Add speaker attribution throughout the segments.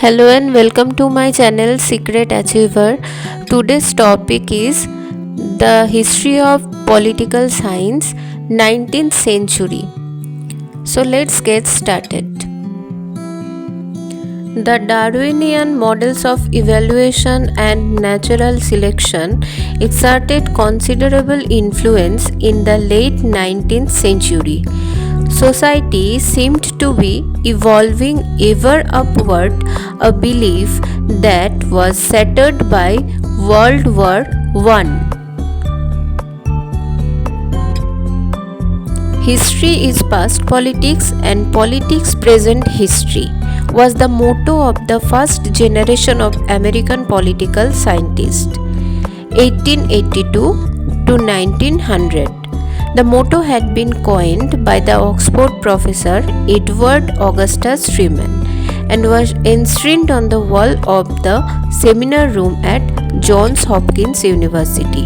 Speaker 1: Hello and welcome to my channel Secret Achiever. Today's topic is the history of political science 19th century. So let's get started. The Darwinian models of evaluation and natural selection exerted considerable influence in the late 19th century. Society seemed to be evolving ever upward, a belief that was shattered by World War I. History is past politics and politics present history was the motto of the first generation of American political scientists, 1882 to 1900. The motto had been coined by the Oxford professor Edward Augustus Freeman and was enshrine on the wall of the seminar room at Johns Hopkins University,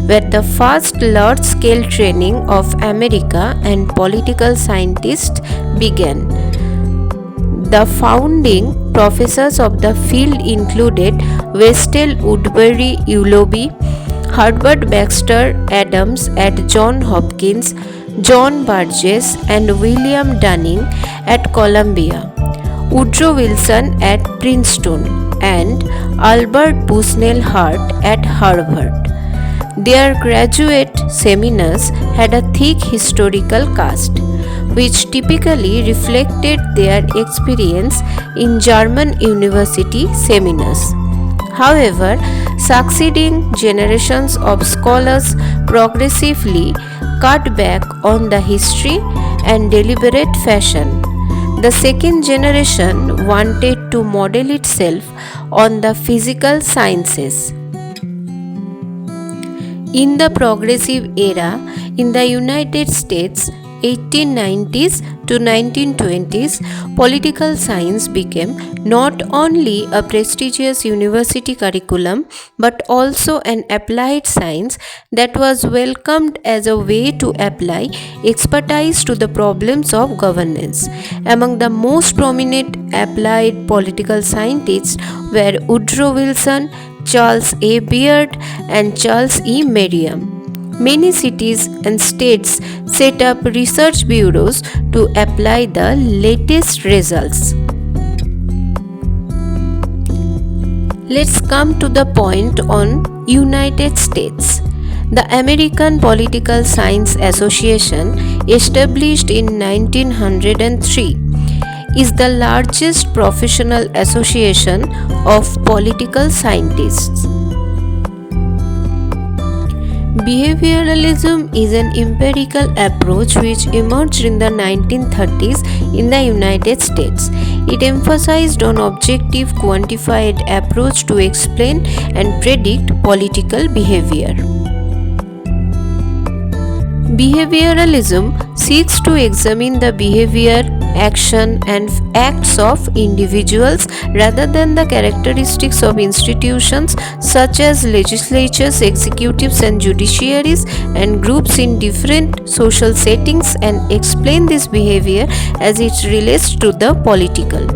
Speaker 1: where the first large-scale training of America and political scientists began. The founding professors of the field included Westell Woodbury Willoughby, Herbert Baxter Adams at Johns Hopkins, John Burgess and William Dunning at Columbia, Woodrow Wilson at Princeton, and Albert Bushnell Hart at Harvard. Their graduate seminars had a thick historical cast, which typically reflected their experience in German university seminars. However, succeeding generations of scholars progressively cut back on the history and deliberate fashion. The second generation wanted to model itself on the physical sciences. In the progressive era in the United States, 1890s to 1920s, political science became not only a prestigious university curriculum but also an applied science that was welcomed as a way to apply expertise to the problems of governance. Among the most prominent applied political scientists were Woodrow Wilson, Charles A. Beard, and Charles E. Merriam. Many cities and states set up research bureaus to apply the latest results. Let's come to the point on United States. The American Political Science Association, established in 1903, is the largest professional association of political scientists. Behavioralism is an empirical approach which emerged in the 1930s in the United States. It emphasized on objective, quantified approach to explain and predict political behavior. Behavioralism seeks to examine the behavior, action, and acts of individuals rather than the characteristics of institutions such as legislatures, executives, and judiciaries and groups in different social settings, and explain this behavior as it relates to the political.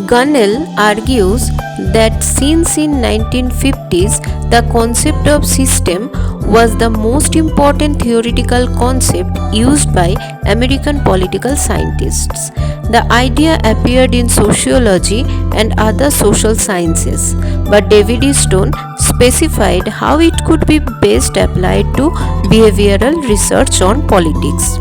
Speaker 1: Gunnell argues that since in 1950s the concept of system was the most important theoretical concept used by American political scientists. The idea appeared in sociology and other social sciences, but David Stone specified how it could be best applied to behavioral research on politics.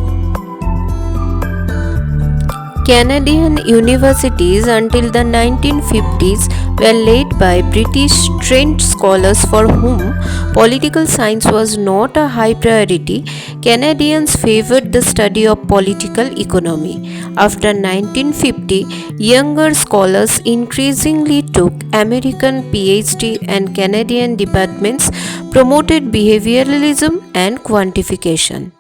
Speaker 1: Canadian universities until the 1950s were led by British trained scholars for whom political science was not a high priority. Canadians favored the study of political economy. After 1950, younger scholars increasingly took American PhD, and Canadian departments promoted behavioralism and quantification.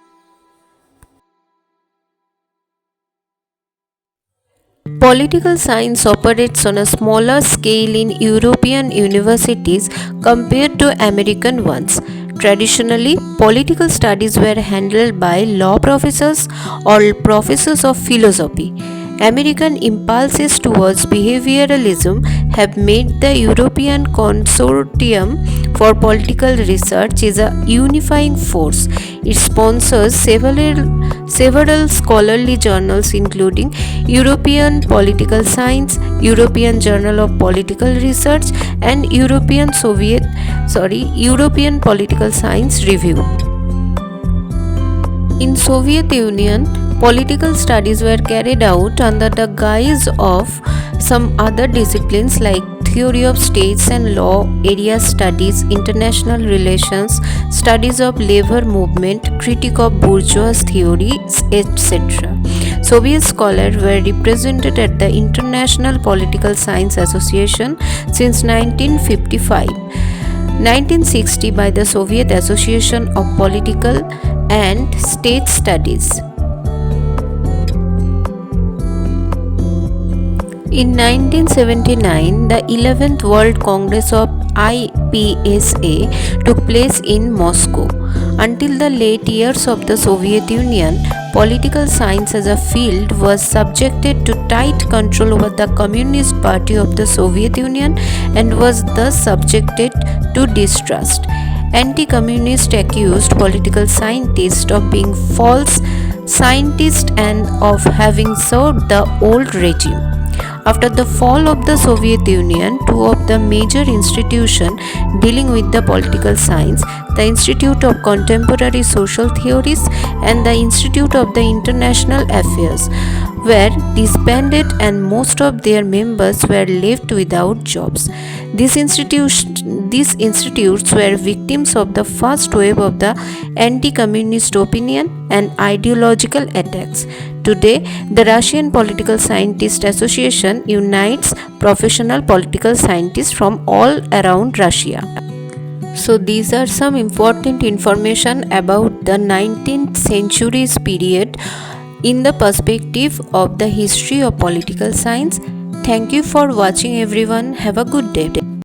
Speaker 1: Political science operates on a smaller scale in European universities compared to American ones. Traditionally, political studies were handled by law professors or professors of philosophy. American impulses towards behavioralism have made the European Consortium for Political Research is a unifying force. It sponsors several scholarly journals including European Political Science, European Journal of Political Research, and European Political Science Review. In Soviet Union, political studies were carried out under the guise of some other disciplines like theory of states and law, area studies, international relations, studies of labor movement, critique of bourgeois theories, etc. Soviet scholars were represented at the International Political Science Association since 1955. 1960 by the Soviet Association of Political and State Studies. In 1979, the 11th World Congress of IPSA took place in Moscow. Until the late years of the Soviet Union, political science as a field was subjected to tight control over the Communist Party of the Soviet Union and was thus subjected to distrust. Anti-communists accused political scientists of being false scientists and of having served the old regime. After the fall of the Soviet Union, two of the major institutions dealing with the political science, the Institute of Contemporary Social Theories and the Institute of the International Affairs, were disbanded and most of their members were left without jobs. These institutes were victims of the first wave of the anti-communist opinion and ideological attacks. Today, the Russian Political Scientists Association unites professional political scientists from all around Russia. So these are some important information about the 19th century's period in the perspective of the history of political science. Thank you for watching everyone. Have a good day.